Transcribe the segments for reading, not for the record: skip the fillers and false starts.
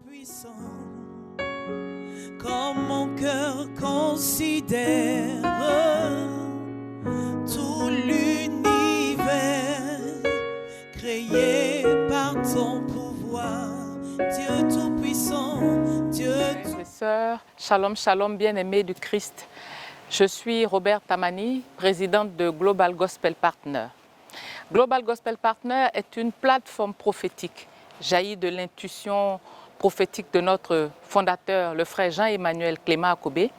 Tout-Puissant, comme mon cœur considère tout l'univers créé par ton pouvoir, Dieu Tout-Puissant, Dieu Tout-Puissant. Frères et sœurs, shalom, shalom, bien-aimés du Christ. Je suis Robert Tamani, présidente de Global Gospel Partner. Global Gospel Partner est une plateforme prophétique jaillie de l'intuition prophétique de notre fondateur, le frère Jean-Emmanuel Clément Akobé,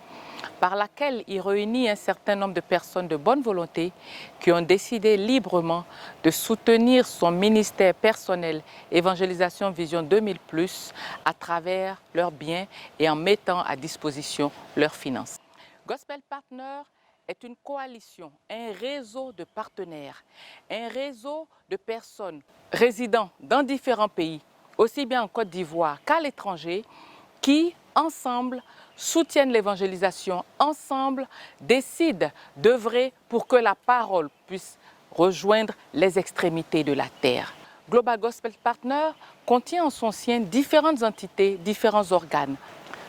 par laquelle il réunit un certain nombre de personnes de bonne volonté qui ont décidé librement de soutenir son ministère personnel Évangélisation Vision 2000+, à travers leurs biens et en mettant à disposition leurs finances. Gospel Partner est une coalition, un réseau de partenaires, un réseau de personnes résidant dans différents pays, aussi bien en Côte d'Ivoire qu'à l'étranger, qui, ensemble, soutiennent l'évangélisation, ensemble, décident d'œuvrer pour que la parole puisse rejoindre les extrémités de la terre. Global Gospel Partner contient en son sein différentes entités, différents organes.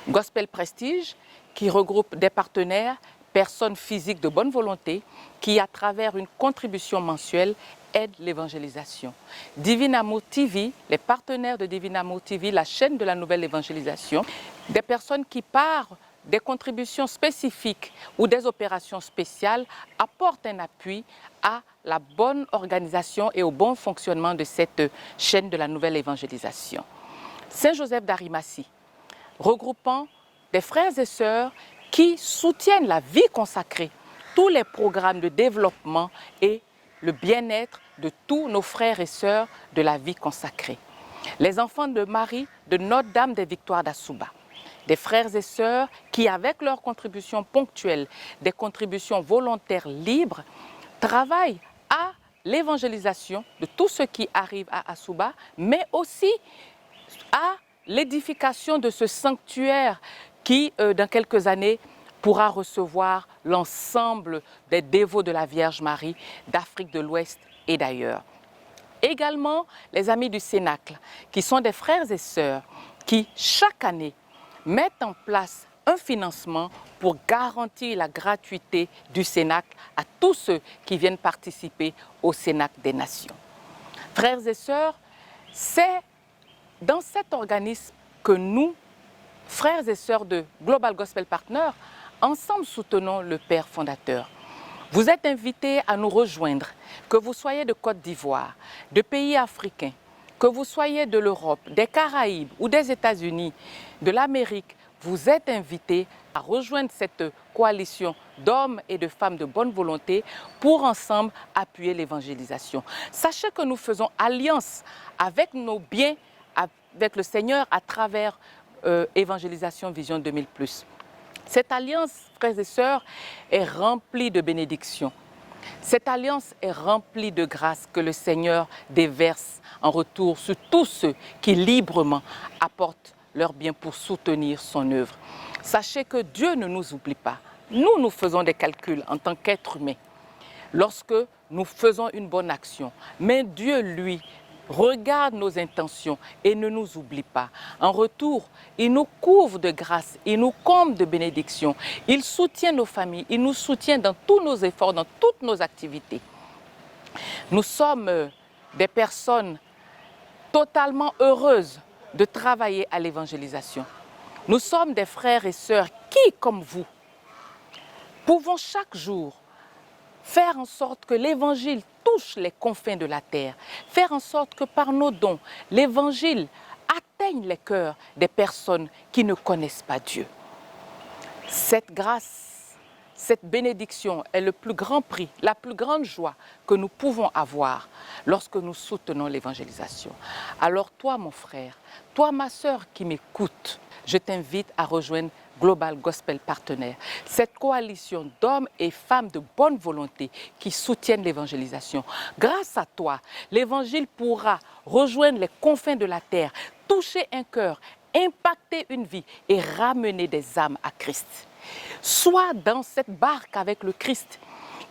Gospel Prestige, qui regroupe des partenaires, personnes physiques de bonne volonté, qui, à travers une contribution mensuelle, aident l'évangélisation. Divine Amour TV, les partenaires de Divine Amour TV, la chaîne de la nouvelle évangélisation, des personnes qui, par des contributions spécifiques ou des opérations spéciales, apportent un appui à la bonne organisation et au bon fonctionnement de cette chaîne de la nouvelle évangélisation. Saint-Joseph d'Arimathie, regroupant des frères et sœurs qui soutiennent la vie consacrée, tous les programmes de développement et le bien-être de tous nos frères et sœurs de la vie consacrée. Les enfants de Marie de Notre-Dame des Victoires d'Assouba, des frères et sœurs qui, avec leurs contributions ponctuelles, des contributions volontaires libres, travaillent à l'évangélisation de tous ceux qui arrivent à Assouba, mais aussi à l'édification de ce sanctuaire qui, dans quelques années, pourra recevoir l'ensemble des dévots de la Vierge Marie d'Afrique de l'Ouest et d'ailleurs. Également, les amis du Cénacle, qui sont des frères et sœurs qui, chaque année, mettent en place un financement pour garantir la gratuité du Cénacle à tous ceux qui viennent participer au Cénacle des Nations. Frères et sœurs, c'est dans cet organisme que nous, frères et sœurs de Global Gospel Partner, ensemble soutenons le Père fondateur. Vous êtes invités à nous rejoindre, que vous soyez de Côte d'Ivoire, de pays africains, que vous soyez de l'Europe, des Caraïbes ou des États-Unis, de l'Amérique. Vous êtes invités à rejoindre cette coalition d'hommes et de femmes de bonne volonté pour ensemble appuyer l'évangélisation. Sachez que nous faisons alliance avec nos biens, avec le Seigneur à travers Évangélisation Vision 2000+. Cette alliance, frères et sœurs, est remplie de bénédictions. Cette alliance est remplie de grâce que le Seigneur déverse en retour sur tous ceux qui librement apportent leur bien pour soutenir son œuvre. Sachez que Dieu ne nous oublie pas. Nous faisons des calculs en tant qu'êtres humains lorsque nous faisons une bonne action. Mais Dieu, lui, regarde nos intentions et ne nous oublie pas. En retour, il nous couvre de grâce, il nous comble de bénédictions, il soutient nos familles, il nous soutient dans tous nos efforts, dans toutes nos activités. Nous sommes des personnes totalement heureuses de travailler à l'évangélisation. Nous sommes des frères et sœurs qui, comme vous, pouvons chaque jour faire en sorte que l'évangile touche les confins de la terre, faire en sorte que par nos dons, l'évangile atteigne les cœurs des personnes qui ne connaissent pas Dieu. Cette grâce, cette bénédiction est le plus grand prix, la plus grande joie que nous pouvons avoir lorsque nous soutenons l'évangélisation. Alors toi, mon frère, toi, ma sœur qui m'écoute, je t'invite à rejoindre Global Gospel Partner, cette coalition d'hommes et femmes de bonne volonté qui soutiennent l'évangélisation. Grâce à toi, l'évangile pourra rejoindre les confins de la terre, toucher un cœur, impacter une vie et ramener des âmes à Christ. Sois dans cette barque avec le Christ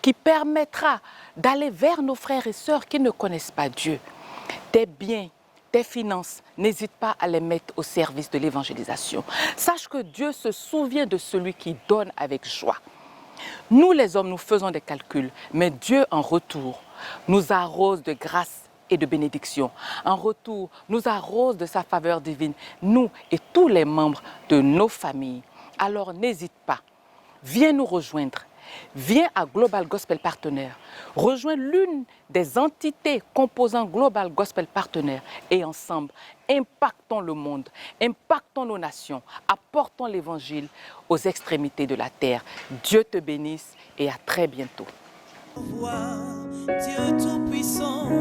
qui permettra d'aller vers nos frères et sœurs qui ne connaissent pas Dieu. Tes biens, tes finances, n'hésite pas à les mettre au service de l'évangélisation. Sache que Dieu se souvient de celui qui donne avec joie. Nous les hommes, nous faisons des calculs, mais Dieu en retour nous arrose de grâce et de bénédiction. En retour, nous arrose de sa faveur divine, nous et tous les membres de nos familles. Alors n'hésite pas, viens nous rejoindre. Viens à Global Gospel Partner, rejoins l'une des entités composant Global Gospel Partner et ensemble, impactons le monde, impactons nos nations, apportons l'évangile aux extrémités de la terre. Dieu te bénisse et à très bientôt. Dieu Tout-Puissant.